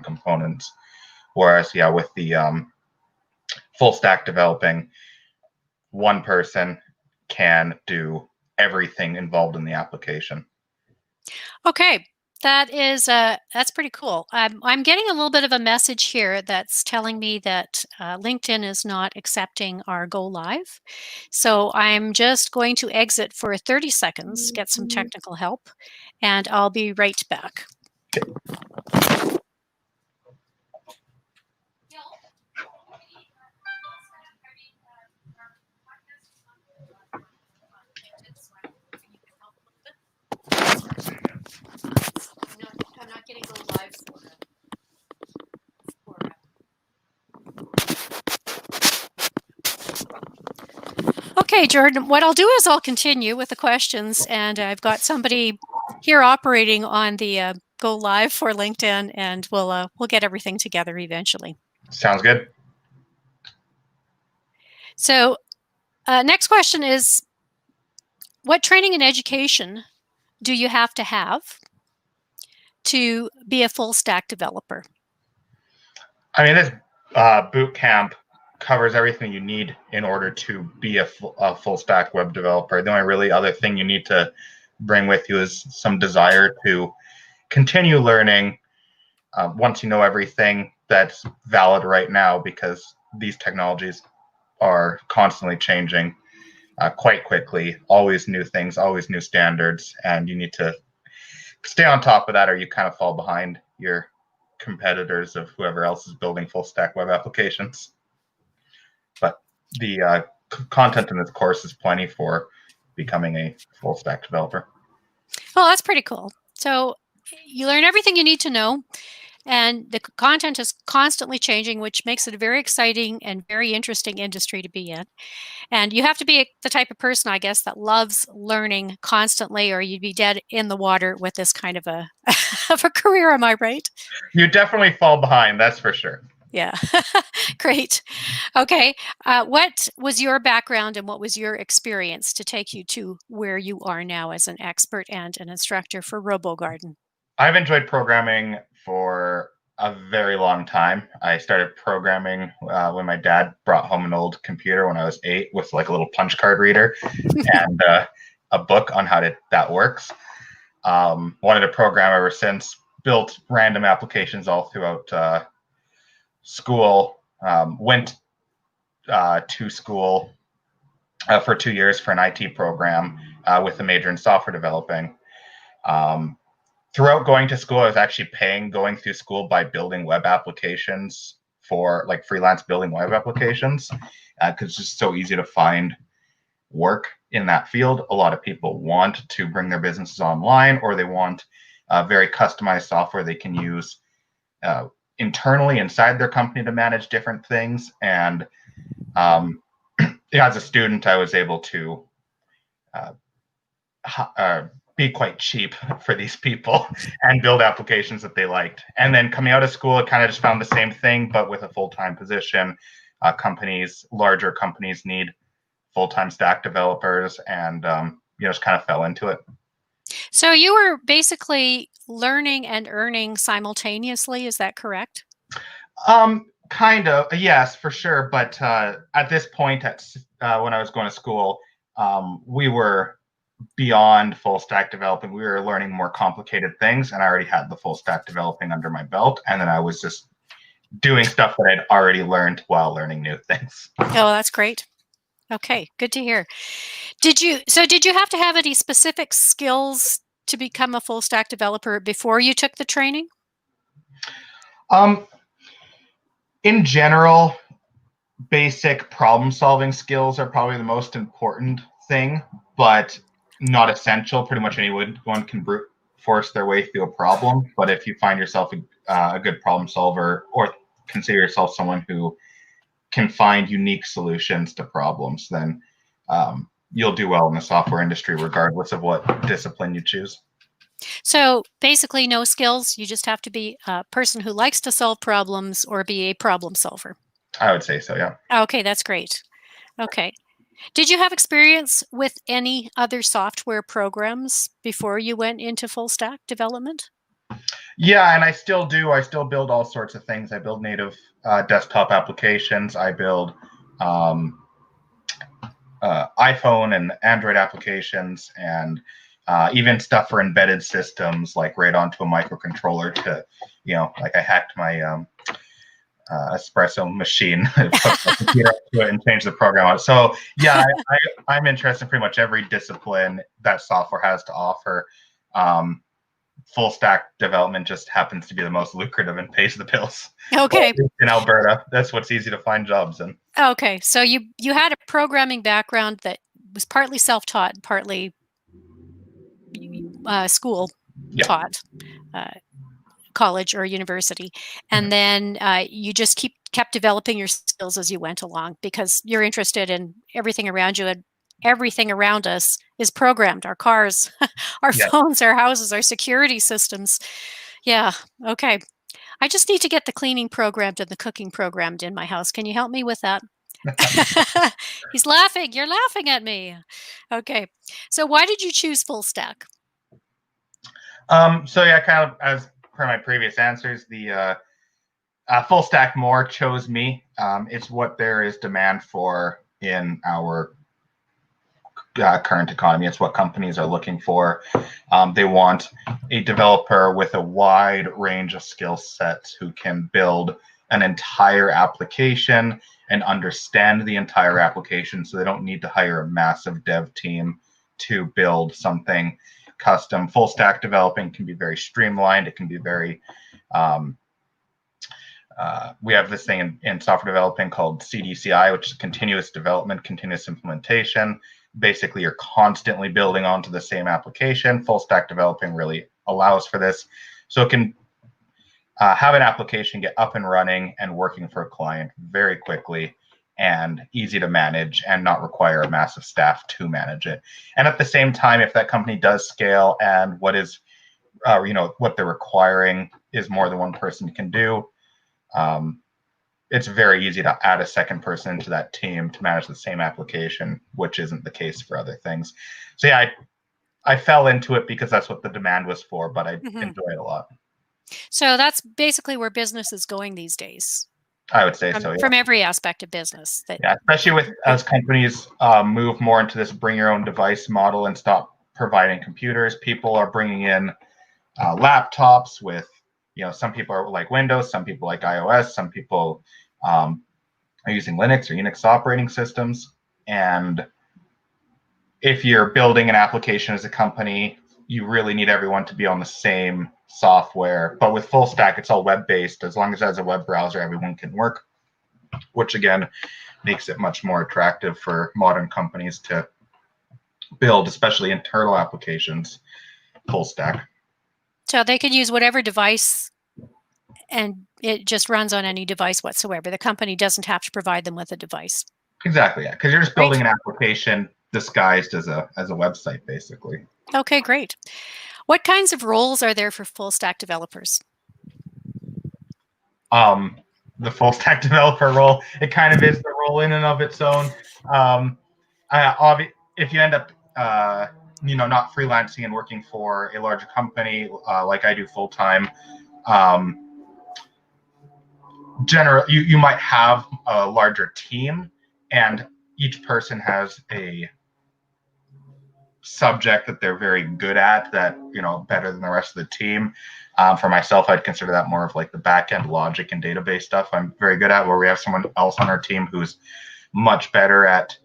components. Whereas, yeah, with the full stack developing, one person can do everything involved in the application. Okay, that's pretty cool. I'm getting a little bit of a message here that's telling me that LinkedIn is not accepting our go live. So I'm just going to exit for 30 seconds, get some technical help, and I'll be right back. I'm not getting go live Okay, Jordan, what I'll do is I'll continue with the questions, and I've got somebody here operating on the go live for LinkedIn, and we'll get everything together eventually. Sounds good. So next question is, what training and education do you have to be a full stack developer? I mean, this Bootcamp covers everything you need in order to be a full stack web developer. The only really other thing you need to bring with you is some desire to continue learning once you know everything that's valid right now, because these technologies are constantly changing quite quickly. Always new things, always new standards, and you need to stay on top of that, or you kind of fall behind your competitors of whoever else is building full stack web applications. But the content in this course is plenty for becoming a full stack developer. Well, that's pretty cool. So you learn everything you need to know, and the content is constantly changing, which makes it a very exciting and very interesting industry to be in. And you have to be the type of person, I guess, that loves learning constantly, or you'd be dead in the water with this kind of a of a career. Am I right? You definitely fall behind, that's for sure. Yeah, great. Okay, what was your background and what was your experience to take you to where you are now as an expert and an instructor for RoboGarden? I've enjoyed programming for a very long time. I started programming when my dad brought home an old computer when I was 8 with like a little punch card reader and a book on how that works. Wanted to program ever since, built random applications all throughout school. Went to school for 2 years for an IT program with a major in software developing. Throughout going to school, I was actually paying going through school by building web applications for like freelance building web applications because it's just so easy to find work in that field. A lot of people want to bring their businesses online, or they want very customized software they can use internally inside their company to manage different things. And as a student, I was able to be quite cheap for these people and build applications that they liked. And then coming out of school, I kind of just found the same thing, but with a full-time position. Larger companies need full-time stack developers, and just kind of fell into it. So you were basically learning and earning simultaneously, is that correct? Kind of, yes, for sure. But at this point, when I was going to school, we were beyond full stack developing. We were learning more complicated things, and I already had the full stack developing under my belt. And then I was just doing stuff that I'd already learned while learning new things. Oh, that's great. Okay, good to hear. Did you have to have any specific skills to become a full stack developer before you took the training? In general, basic problem solving skills are probably the most important thing, but not essential. Pretty much anyone can brute force their way through a problem. But if you find yourself a good problem solver, or consider yourself someone who can find unique solutions to problems, then you'll do well in the software industry, regardless of what discipline you choose. So basically no skills. You just have to be a person who likes to solve problems or be a problem solver. I would say so, yeah. Okay, that's great. Okay. Did you have experience with any other software programs before you went into full stack development? Yeah, and I still do. I still build all sorts of things. I build native desktop applications. I build iPhone and Android applications, and even stuff for embedded systems, like right onto a microcontroller to, like I hacked my espresso machine, put my computer to it and change the program on it. So yeah, I'm interested in pretty much every discipline that software has to offer. Full stack development just happens to be the most lucrative and pays the bills. Okay. In Alberta, that's what's easy to find jobs in. Okay, so you had a programming background that was partly self-taught, partly school taught, college or university, and then you just kept developing your skills as you went along because you're interested in everything around you, and everything around us is programmed. Our cars, our phones, our houses, our security systems. Yeah. Okay. I just need to get the cleaning programmed and the cooking programmed in my house. Can you help me with that? He's laughing. You're laughing at me. Okay. So why did you choose full stack? So yeah, kind of as per my previous answers, the full stack more chose me. It's what there is demand for in our current economy. It's what companies are looking for. They want a developer with a wide range of skill sets who can build an entire application and understand the entire application, so they don't need to hire a massive dev team to build something custom. Full stack developing can be very streamlined. It can be very we have this thing in software developing called CDCI, which is continuous development, continuous implementation. Basically, you're constantly building onto the same application. Full stack developing really allows for this. So it can have an application get up and running and working for a client very quickly and easy to manage and not require a massive staff to manage it. And at the same time, if that company does scale and what is, what they're requiring is more than one person can do, it's very easy to add a second person into that team to manage the same application, which isn't the case for other things. So yeah, I fell into it because that's what the demand was for, but I enjoy it a lot. So that's basically where business is going these days. I would say so, yeah. From every aspect of business. Yeah, especially as companies move more into this bring your own device model and stop providing computers, people are bringing in laptops with, some people are like Windows, some people like iOS, some people are using Linux or Unix operating systems. And if you're building an application as a company, you really need everyone to be on the same software. But with full stack, it's all web-based. As long as it has a web browser, everyone can work, which again makes it much more attractive for modern companies to build, especially internal applications, full stack. So they can use whatever device and it just runs on any device whatsoever. The company doesn't have to provide them with a device. Exactly, yeah, because you're just building an application disguised as a website, basically. Okay, great. What kinds of roles are there for full stack developers? The full stack developer role, it kind of is the role in and of its own. If you end up not freelancing and working for a larger company like I do full time, you might have a larger team, and each person has a subject that they're very good at that, better than the rest of the team. For myself, I'd consider that more of like the backend logic and database stuff I'm very good at, where we have someone else on our team who's much better at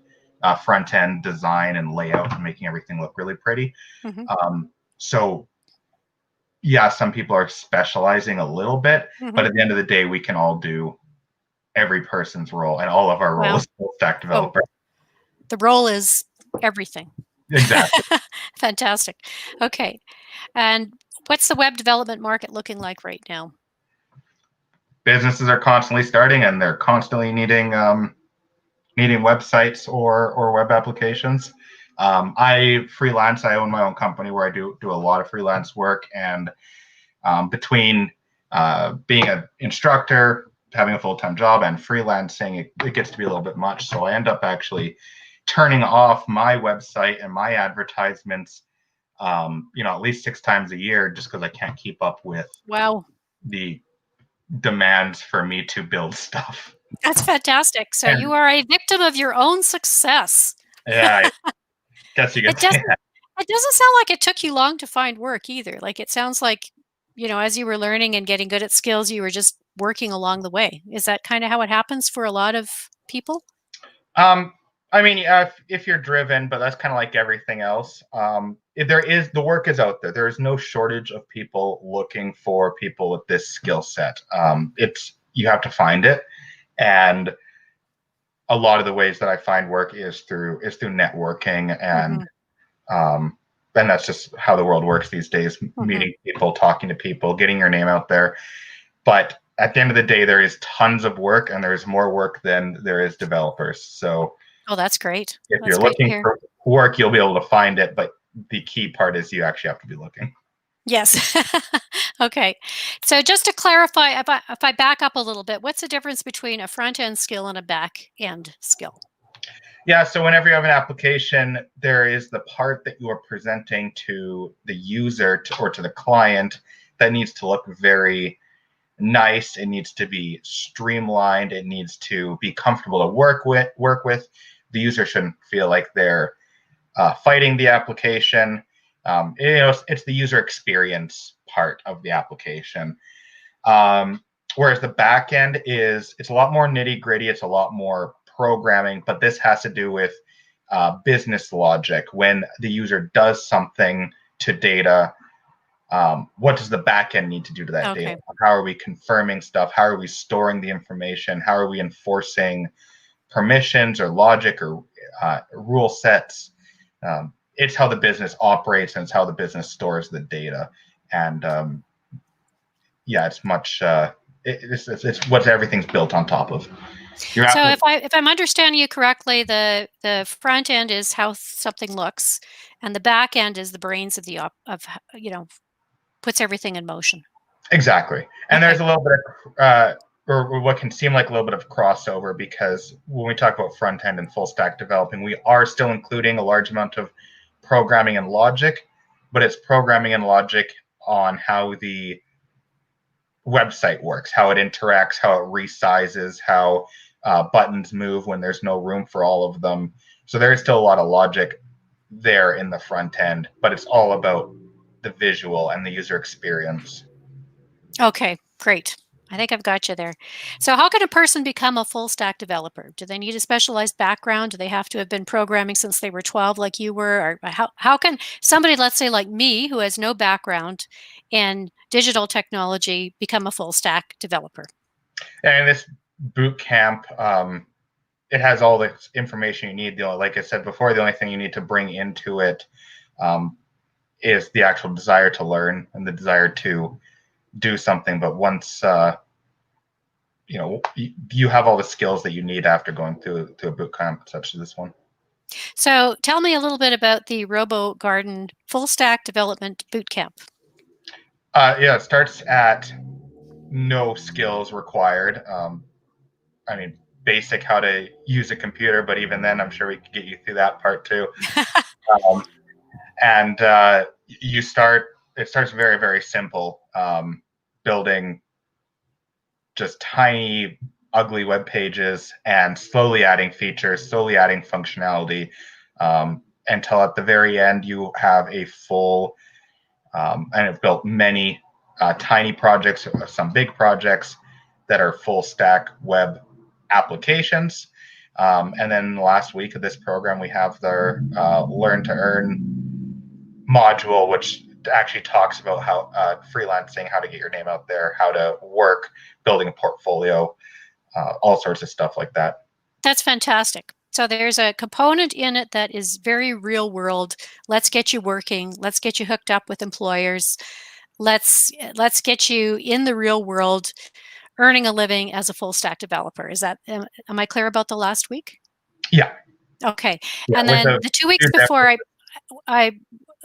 front end design and layout and making everything look really pretty. So yeah, some people are specializing a little bit, but at the end of the day, we can all do every person's role, and all of our roles is full stack developer. The role is everything. Exactly. Fantastic. Okay. And what's the web development market looking like right now? Businesses are constantly starting, and they're constantly needing websites or web applications. I freelance. I own my own company where I do a lot of freelance work, and between being an instructor, having a full-time job, and freelancing, it gets to be a little bit much. So I end up actually turning off my website and my advertisements at least 6 times a year, just because I can't keep up with Wow. the demands for me to build stuff. That's fantastic. So And you are a victim of your own success. yeah, I guess you It could say doesn't that. it doesn't sound like it took you long to find work either. Like, it sounds like, as you were learning and getting good at skills, you were just working along the way. Is that kind of how it happens for a lot of people? Um, I mean, yeah, if you're driven, but that's kind of like everything else. The work is out there. There is no shortage of people looking for people with this skill set. You have to find it, and a lot of the ways that I find work is through networking, Hmm. um, and that's just how the world works these days. Hmm. Meeting people, talking to people, getting your name out there. But at the end of the day, there is tons of work, and there's more work than there is developers. So Oh, that's great. if That's you're great to looking hear. for work, you'll be able to find it. But the key part is you actually have to be looking. Yes. Okay. So just to clarify, if I back up a little bit, what's the difference between a front end skill and a back end skill? Yeah. So whenever you have an application, there is the part that you are presenting to the user or to the client that needs to look very nice. It needs to be streamlined. It needs to be comfortable to work with. The user shouldn't feel like they're fighting the application. It's the user experience part of the application. Whereas the back end it's a lot more nitty gritty. It's a lot more programming, but this has to do with business logic. When the user does something to data, what does the backend need to do to that data? Okay. How are we confirming stuff? How are we storing the information? How are we enforcing permissions or logic or rule sets? It's how the business operates, and it's how the business stores the data. And yeah, it's much. It's what everything's built on top of. You're So absolutely if I'm understanding you correctly, the front end is how something looks, and the back end is the brains of the puts everything in motion. exactly. And Okay. there's a little bit of or what can seem like a little bit of crossover, because when we talk about front end and full stack developing, we are still including a large amount of programming and logic, but it's programming and logic on how the website works, how it interacts, how it resizes, how buttons move when there's no room for all of them. So there is still a lot of logic there in the front end, but it's all about the visual and the user experience. Okay, great. I think I've got you there. So how can a person become a full stack developer? Do they need a specialized background? Do they have to have been programming since they were 12 like you were? Or how can somebody, let's say like me, who has no background in digital technology, become a full stack developer? And this boot camp, it has all the information you need. Like I said before, the only thing you need to bring into it um, is the actual desire to learn and the desire to do something. But once you have all the skills that you need after going through a boot camp such as this one. So tell me a little bit about the RoboGarden Full Stack Development Bootcamp. Yeah, it starts at no skills required. I mean, basic how to use a computer, but even then, I'm sure we could get you through that part too. Um, and you start. It starts very, very simple, building just tiny, ugly web pages, and slowly adding features, slowly adding functionality, until at the very end you have a full. And I've built many tiny projects, some big projects that are full stack web applications. And then last week of this program, we have their Learn to Earn module, which actually talks about how freelancing, how to get your name out there, how to work, building a portfolio, all sorts of stuff like that. That's fantastic. So there's a component in it that is very real world. Let's get you working. Let's get you hooked up with employers. Let's get you in the real world earning a living as a full stack developer. Am I clear about the last week? Yeah, Okay. yeah. And With then a the 2 weeks few before I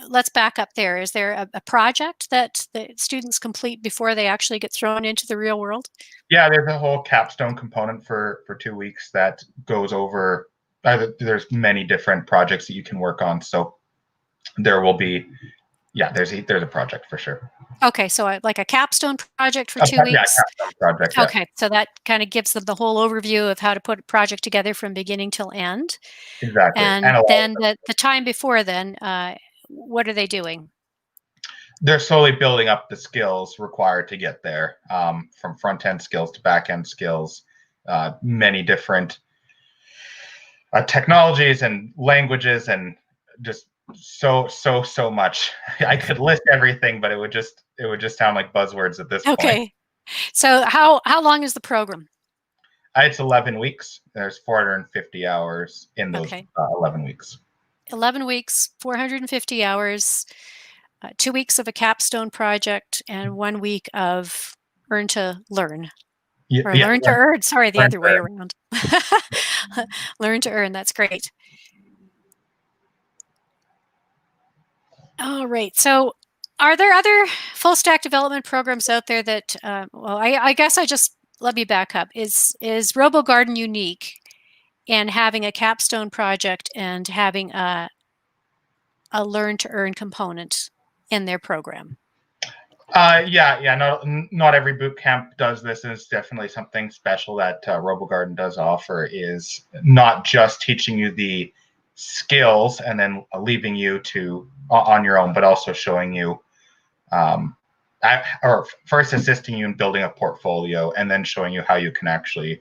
let's back up there. Is there a project that the students complete before they actually get thrown into the real world? Yeah, there's a whole capstone component for 2 weeks that goes over. There's many different projects that you can work on, so there will be Yeah, there's a project for sure. Okay, so like a capstone project for Yeah, 2 weeks. capstone project. Yeah, Okay, so that kind of gives them the whole overview of how to put a project together from beginning till end. exactly. And And a lot then of the time before then, what are they doing? they're slowly building up the skills required to get there, from front end skills to back end skills, many different technologies and languages, and just so much. I could list everything, but it would just sound like buzzwords at this point. Okay, so how long is the program? It's 11 weeks. There's 450 hours in those Okay, 11 weeks. 11 weeks, 450 hours, 2 weeks of a capstone project, and 1 week of earn to learn. Yeah, Or yeah, learn to earn, sorry, the learn other way to around. Learn to earn, that's great. All right, so are there other full stack development programs out there that, well, I guess let me back up. Is RoboGarden unique in having a capstone project and having a learn to earn component in their program? yeah. Not every boot camp does this, and it's definitely something special that RoboGarden does offer. Is not just teaching you the skills and then leaving you to on your own, but also showing you, or first assisting you in building a portfolio, and then showing you how you can actually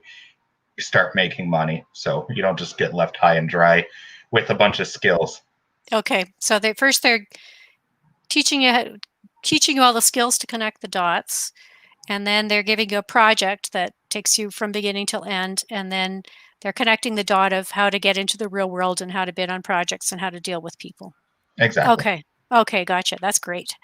start making money. So you don't just get left high and dry with a bunch of skills. Okay, so they're teaching you all the skills to connect the dots, and then they're giving you a project that takes you from beginning till end, and then they're connecting the dot of how to get into the real world and how to bid on projects and how to deal with people. Exactly. Okay, gotcha. That's great.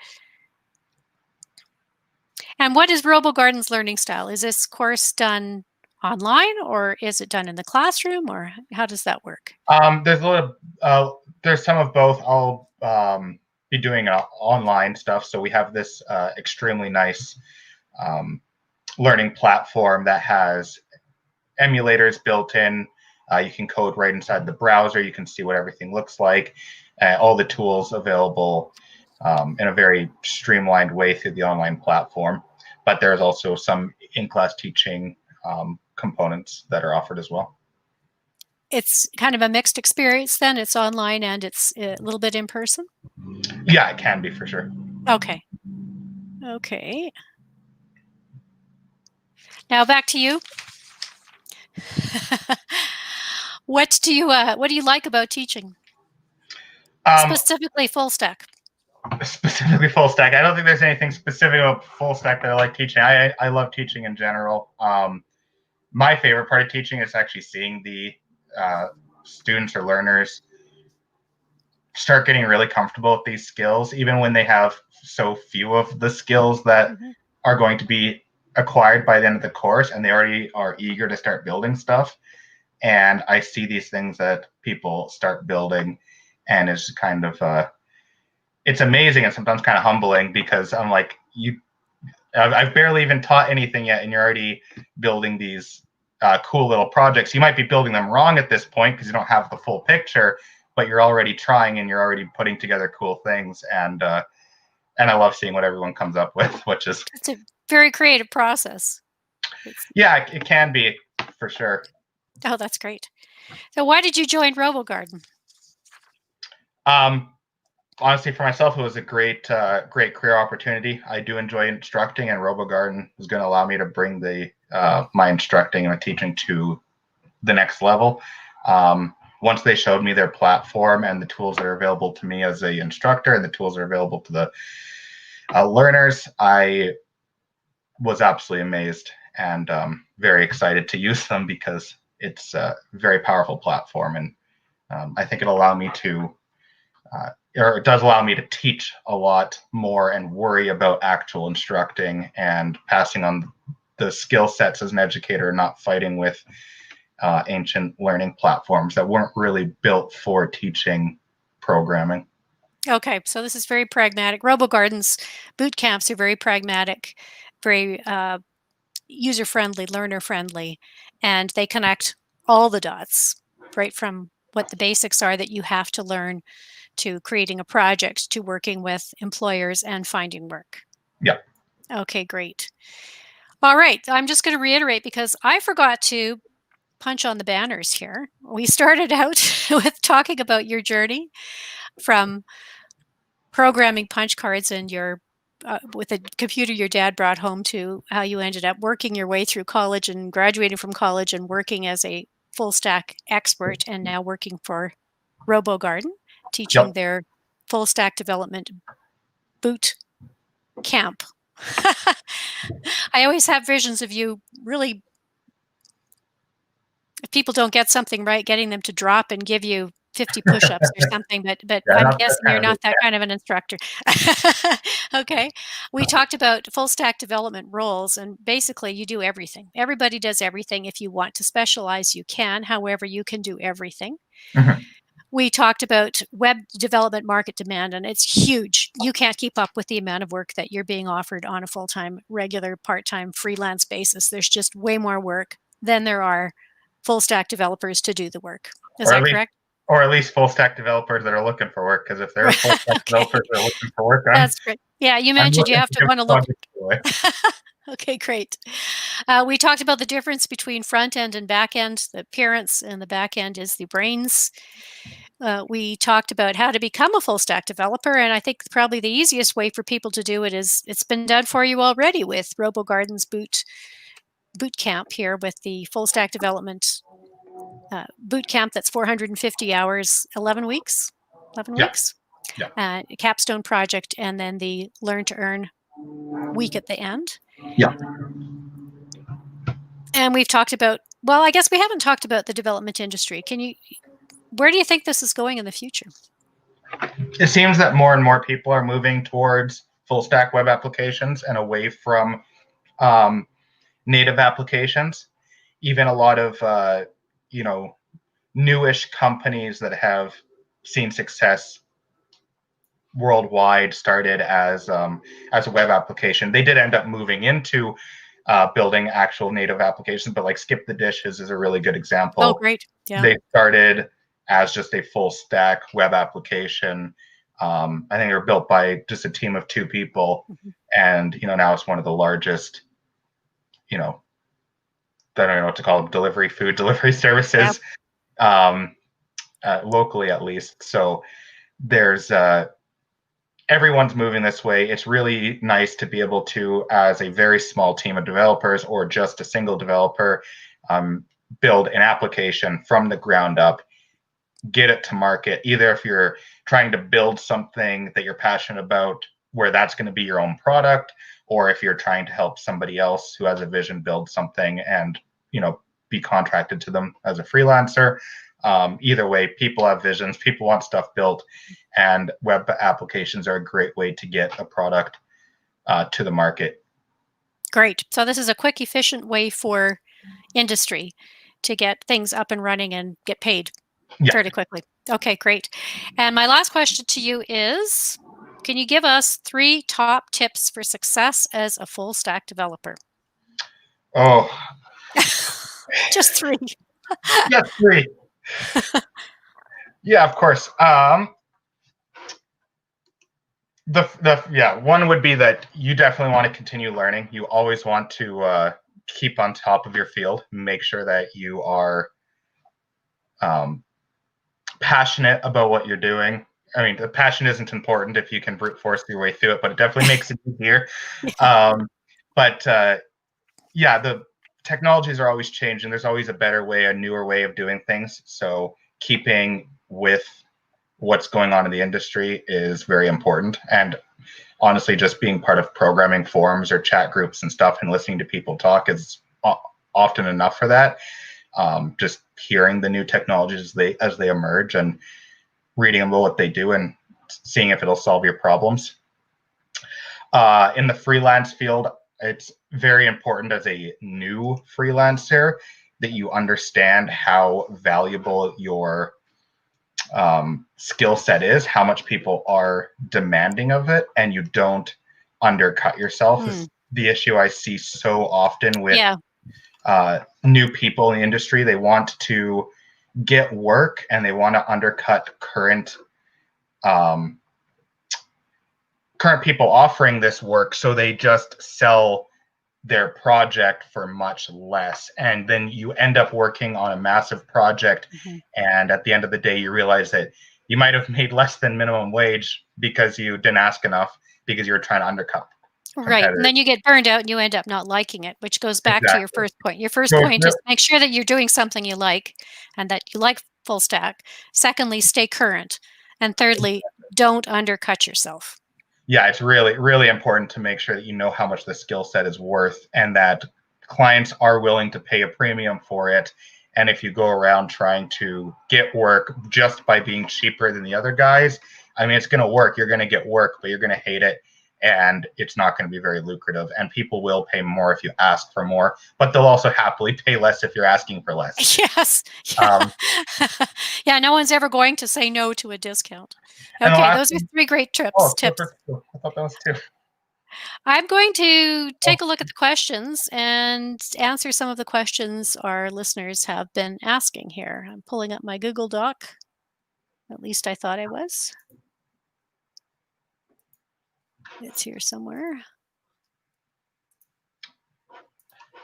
And what is RoboGarden's learning style? Is this course done online, or is it done in the classroom, or how does that work? There's a little, there's some of both. I'll be doing online stuff. So we have this extremely nice learning platform that has emulators built in. You can code right inside the browser. You can see what everything looks like, all the tools available in a very streamlined way through the online platform. But there's also some in-class teaching components that are offered as well. It's kind of a mixed experience then. It's online and it's a little bit in person. Yeah, it can be for sure. Okay. Okay. Now back to you. What do you like about teaching? Um, Specifically full stack. Specifically full stack. I don't think there's anything specific about full stack that I like teaching. I love teaching in general. My favorite part of teaching is actually seeing the students or learners start getting really comfortable with these skills, even when they have so few of the skills that Mm-hmm. are going to be acquired by the end of the course, and they already are eager to start building stuff. And I see these things that people start building, and it's kind of it's amazing and sometimes kind of humbling, because I'm like, I've barely even taught anything yet, and you're already building these cool little projects. You might be building them wrong at this point because you don't have the full picture, but you're already trying and you're already putting together cool things. And I love seeing what everyone comes up with, which is, It's a very creative process. yeah, it can be for sure. Oh, that's great. So why did you join RoboGarden? Um, Honestly, for myself, it was a great career opportunity. I do enjoy instructing, and RoboGarden is going to allow me to bring the my instructing and my teaching to the next level. Once they showed me their platform and the tools that are available to me as a instructor and the tools that are available to the learners, I was absolutely amazed and very excited to use them, because it's a very powerful platform, and I think it'll allow me to or it does allow me to teach a lot more and worry about actual instructing and passing on the skill sets as an educator, not fighting with ancient learning platforms that weren't really built for teaching programming. Okay, so this is very pragmatic. RoboGardens boot camps are very pragmatic, very user-friendly, learner-friendly, and they connect all the dots right from what the basics are that you have to learn, to creating a project, to working with employers and finding work. Yeah. Okay, great. All right. I'm just going to reiterate because I forgot to punch on the banners here. We started out with talking about your journey from programming punch cards and your with a computer your dad brought home to how you ended up working your way through college and graduating from college and working as a full stack expert, and now working for RoboGarden, teaching Yep. their full stack development boot camp. I always have visions of you really, if people don't get something right, getting them to drop and give you 50 push-ups or something, but Yeah, I'm not that guessing kind you're of not that kind of an instructor. Okay. We talked about full stack development roles, and basically you do everything. Everybody does everything. If you want to specialize, you can. However, you can do everything. Mhm. We talked about web development market demand, and it's huge. You can't keep up with the amount of work that you're being offered on a full-time, regular, part-time, freelance basis. There's just way more work than there are full stack developers to do the work. Is Or that correct? at least full stack developers that are looking for work. Because if there are full stack Okay, developers that are looking for work, that's great. Yeah, you I'm mentioned you looking have for to want to different look. projects anyway. Okay, great. We talked about the difference between front end and back end. The appearance and the back end is the brains. We talked about how to become a full stack developer, and I think probably the easiest way for people to do it is it's been done for you already with RoboGardens Bootcamp here, with the full stack development bootcamp that's 450 hours, 11 weeks, 11 Yeah. weeks, Yeah. a capstone project, and then the learn to earn week at the end. Yeah. And we've talked about, well, I guess we haven't talked about the development industry. Where do you think this is going in the future? It seems that more and more people are moving towards full stack web applications and away from native applications. Even a lot of newish companies that have seen success worldwide started as a web application. They did end up moving into building actual native applications, but like Skip the Dishes is a really good example. Oh, great. Yeah. They started as just a full stack web application. I think they were built by just a team of 2 people, and now it's one of the largest, I don't know what to call them, food delivery services, locally at least. So there's everyone's moving this way. It's really nice to be able to, as a very small team of developers or just a single developer, build an application from the ground up, get it to market. Either if you're trying to build something that you're passionate about, where that's going to be your own product, or if you're trying to help somebody else who has a vision build something and be contracted to them as a freelancer. Either way, people have visions, people want stuff built, and web applications are a great way to get a product to the market. Great. So this is a quick, efficient way for industry to get things up and running and get paid fairly quickly. Okay, great. And my last question to you is, can you give us 3 top tips for success as a full stack developer? Oh, just 3. Just 3. Yeah, of course. One would be that you definitely want to continue learning. You always want to keep on top of your field. Make sure that you are passionate about what you're doing. I mean, the passion isn't important if you can brute force your way through it, but it definitely makes it easier. The technologies are always changing. There's always a better way, a newer way of doing things. So keeping with what's going on in the industry is very important. And honestly, just being part of programming forums or chat groups and stuff and listening to people talk is often enough for that. Just hearing the new technologies as they emerge and reading about what they do and seeing if it'll solve your problems. In the freelance field, it's very important as a new freelancer that you understand how valuable your skill set is, how much people are demanding of it, and you don't undercut yourself. Is the issue I see so often with new people in the industry. They want to get work and they want to undercut current people offering this work, so they just sell their project for much less, and then you end up working on a massive project. And at the end of the day, you realize that you might have made less than minimum wage because you didn't ask enough, because you were trying to undercut Right. competitors. And then you get burned out and you end up not liking it, which goes back to your Exactly. first point. Your first So point is make sure that you're doing something you like and that you like full stack. Secondly, stay current. And thirdly, don't undercut yourself. yeah, it's really, really important to make sure that you know how much the skill set is worth and that clients are willing to pay a premium for it. And if you go around trying to get work just by being cheaper than the other guys, I mean, it's going to work. You're going to get work, but you're going to hate it. And it's not going to be very lucrative. And people will pay more if you ask for more, but they'll also happily pay less if you're asking for less. Yes. Yeah. Yeah, no one's ever going to say no to a discount. Okay, those are 3 great tips. I thought that was 2. I'm going to take a look at the questions and answer some of the questions our listeners have been asking here. I'm pulling up my Google Doc. At least I thought I was. It's here somewhere.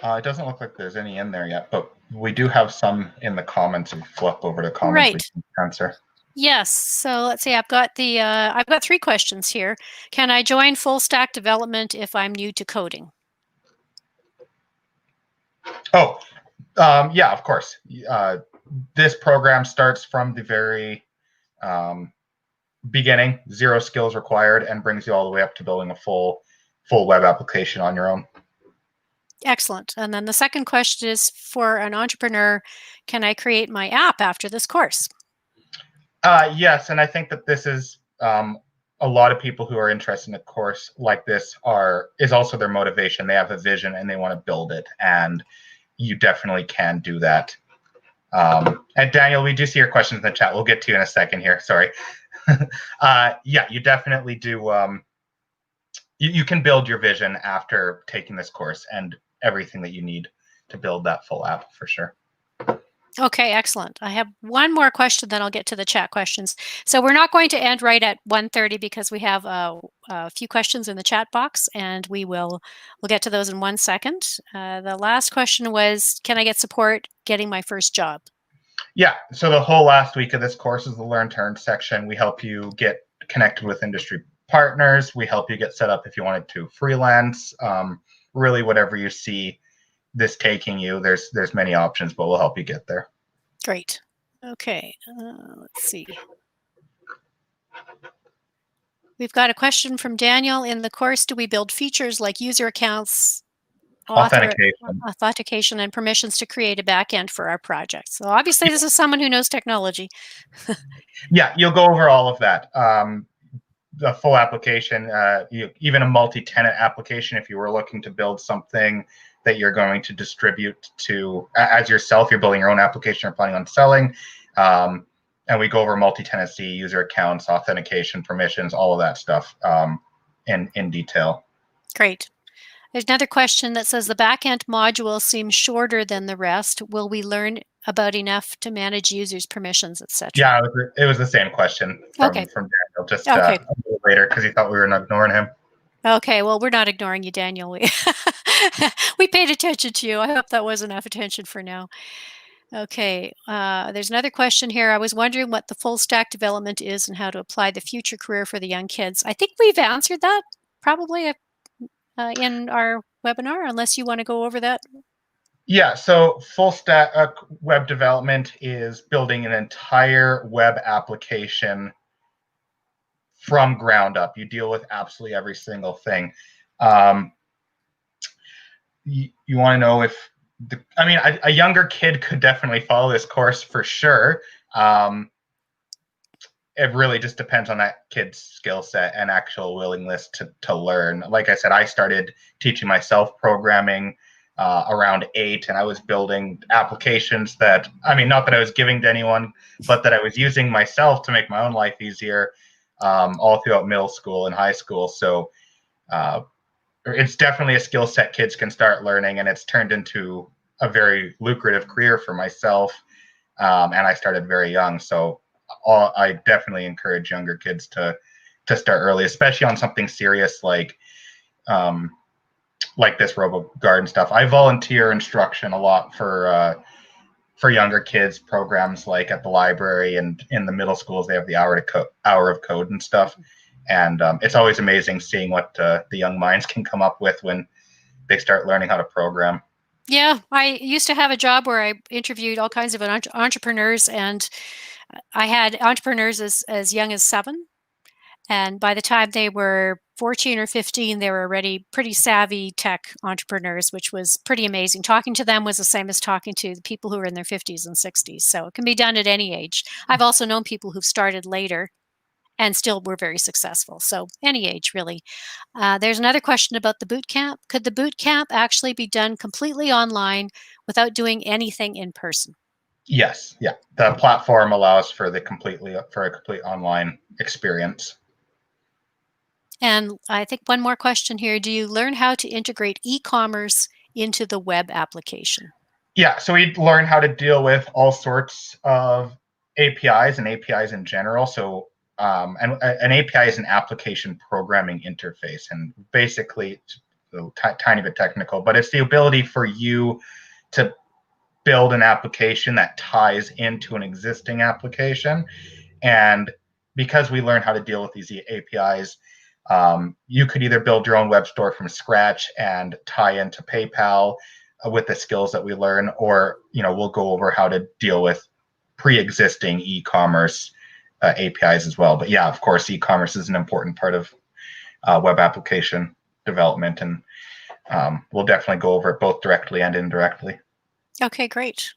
It doesn't look like there's any in there yet, but we do have some in the comments. If you flip over to comments, Right. we can answer. Yes. So let's see. I've got 3 questions here. Can I join full stack development if I'm new to coding? Oh, yeah, of course. This program starts from the very beginning, 0 skills required, and brings you all the way up to building a full web application on your own. Excellent. And then the second question is for an entrepreneur, can I create my app after this course? Yes, and I think that this is a lot of people who are interested in a course like this is also their motivation. They have a vision and they want to build it, and you definitely can do that. And Daniel, we do see your questions in the chat. We'll get to you in a second here. Sorry. Yeah, you definitely do. You can build your vision after taking this course and everything that you need to build that full app for sure. Okay, excellent. I have one more question, then I'll get to the chat questions. So we're not going to end right at 1:30 because we have a few questions in the chat box, and we'll get to those in 1 second. The last question was, can I get support getting my first job? Yeah, so the whole last week of this course is the Learn to Earn section. We help you get connected with industry partners. We help you get set up if you wanted to freelance. Really, whatever you see this taking you, there's many options, but we'll help you get there. Great. Okay, let's see. We've got a question from Daniel. In the course, do we build features like user accounts, authentication, and permissions to create a backend for our project? So obviously, this is someone who knows technology. Yeah, you'll go over all of that. The full application, even a multi-tenant application, if you were looking to build something that you're going to distribute to as yourself, you're building your own application you're planning on selling. And we go over multi-tenancy, user accounts, authentication, permissions, all of that stuff in detail. Great. There's another question that says the backend module seems shorter than the rest. Will we learn about enough to manage users' permissions, etc.? Yeah, it was the same question from Daniel, just a little later, because he thought we were not ignoring him. Okay, well, we're not ignoring you, Daniel. We paid attention to you. I hope that was enough attention for now. Okay, there's another question here. I was wondering what the full stack development is and how to apply the future career for the young kids. I think we've answered that probably in our webinar, unless you want to go over that. Yeah, so full stack web development is building an entire web application from ground up. You deal with absolutely every single thing. You want to know if a younger kid could definitely follow this course for sure. It really just depends on that kid's skill set and actual willingness to learn. Like I said, I started teaching myself programming around 8, and I was building applications that, not that I was giving to anyone, but that I was using myself to make my own life easier all throughout middle school and high school. So it's definitely a skill set kids can start learning, and it's turned into a very lucrative career for myself. and I started very young. So I definitely encourage younger kids to start early, especially on something serious like this RoboGarden stuff. I volunteer instruction a lot for younger kids programs, like at the library and in the middle schools. They have the hour of code and stuff, and it's always amazing seeing what the young minds can come up with when they start learning how to program. Yeah, I used to have a job where I interviewed all kinds of entrepreneurs, and I had entrepreneurs as young as 7. And by the time they were 14 or 15, they were already pretty savvy tech entrepreneurs, which was pretty amazing. Talking to them was the same as talking to the people who are in their 50s and 60s. So it can be done at any age. I've also known people who've started later and still were very successful. So any age, really. There's another question about the boot camp. Could the boot camp actually be done completely online without doing anything in person? Yes, yeah. The platform allows for a complete online experience. And I think one more question here. Do you learn how to integrate e-commerce into the web application? Yeah, so we learn how to deal with all sorts of APIs and APIs in general. So and an API is an application programming interface, and basically tiny bit technical, but it's the ability for you to build an application that ties into an existing application. And because we learn how to deal with these APIs, you could either build your own web store from scratch and tie into PayPal with the skills that we learn, or we'll go over how to deal with pre-existing e-commerce APIs as well. But yeah, of course, e-commerce is an important part of web application development, and we'll definitely go over it both directly and indirectly. Okay, great.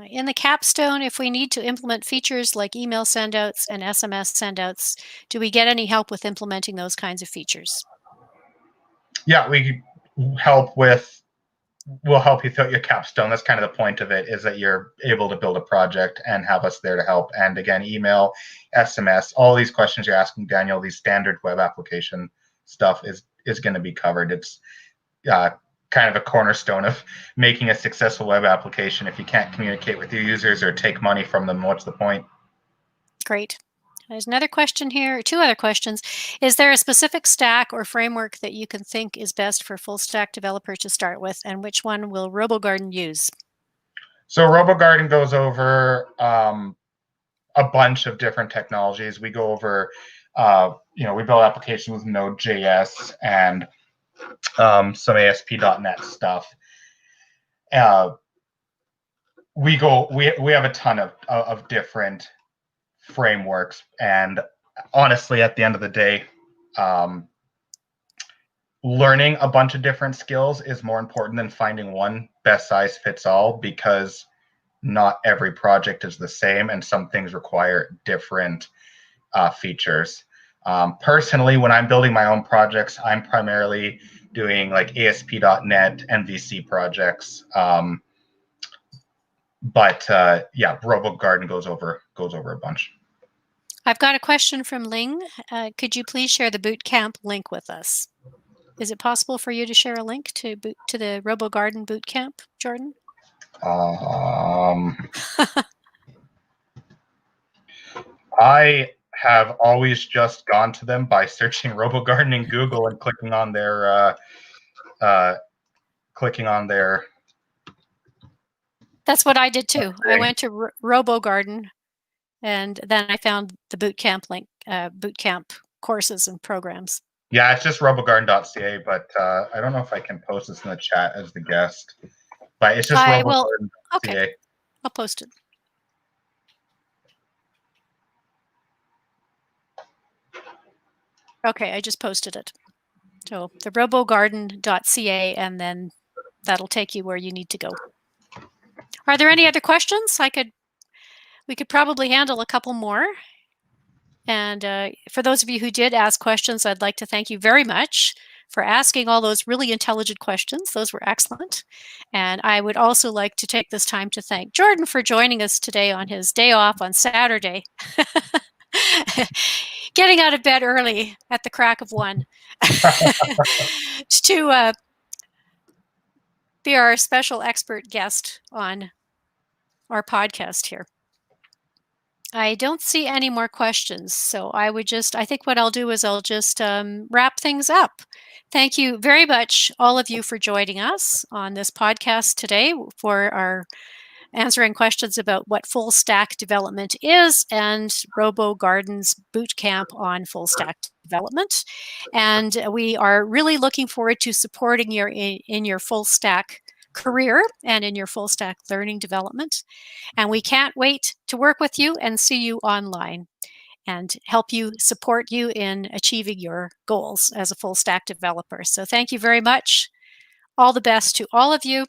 In the capstone, if we need to implement features like email sendouts and SMS sendouts, do we get any help with implementing those kinds of features? Yeah, we'll help you through your capstone. That's kind of the point of it, is that you're able to build a project and have us there to help. And again, email, SMS, all these questions you're asking, Daniel, these standard web application stuff is going to be covered. It's kind of a cornerstone of making a successful web application. If you can't communicate with your users or take money from them, what's the point? Great. There's another question here, 2 other questions. Is there a specific stack or framework that you can think is best for full stack developer to start with, and which one will RoboGarden use? So RoboGarden goes over a bunch of different technologies. We go over, we build applications with Node.js and some ASP.NET stuff. We have a ton of different frameworks, and honestly, at the end of the day, learning a bunch of different skills is more important than finding one best size fits all, because not every project is the same, and some things require different features. Personally, when I'm building my own projects, I'm primarily doing like ASP.NET MVC projects. But yeah, RoboGarden goes over a bunch. I've got a question from Ling. Could you please share the Bootcamp link with us? Is it possible for you to share a link to the RoboGarden Bootcamp, Jordan? I have always just gone to them by searching RoboGarden in Google and clicking on their That's what I did too. I went to RoboGarden, and then I found the Bootcamp link, Bootcamp courses and programs. Yeah, it's just robogarden.ca, but I don't know if I can post this in the chat as the guest. But it's just robogarden.ca. Okay, I'll post it. Okay, I just posted it. So the robogarden.ca, and then that'll take you where you need to go. Are there any other questions? We could probably handle a couple more. And for those of you who did ask questions, I'd like to thank you very much for asking all those really intelligent questions. Those were excellent. And I would also like to take this time to thank Jordan for joining us today on his day off on Saturday. Getting out of bed early at the crack of 1 to be our special expert guest on our podcast here. I don't see any more questions. So I think what I'll do is I'll just wrap things up. Thank you very much, all of you, for joining us on this podcast today for our answering questions about what full stack development is and RoboGarden's Bootcamp on full stack development. And we are really looking forward to supporting you in your full stack career and in your full stack learning development. And we can't wait to work with you and see you online and help you support you in achieving your goals as a full stack developer. So thank you very much. All the best to all of you.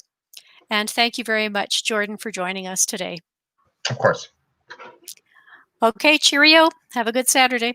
And thank you very much, Jordan, for joining us today. Of course. Okay, cheerio. Have a good Saturday.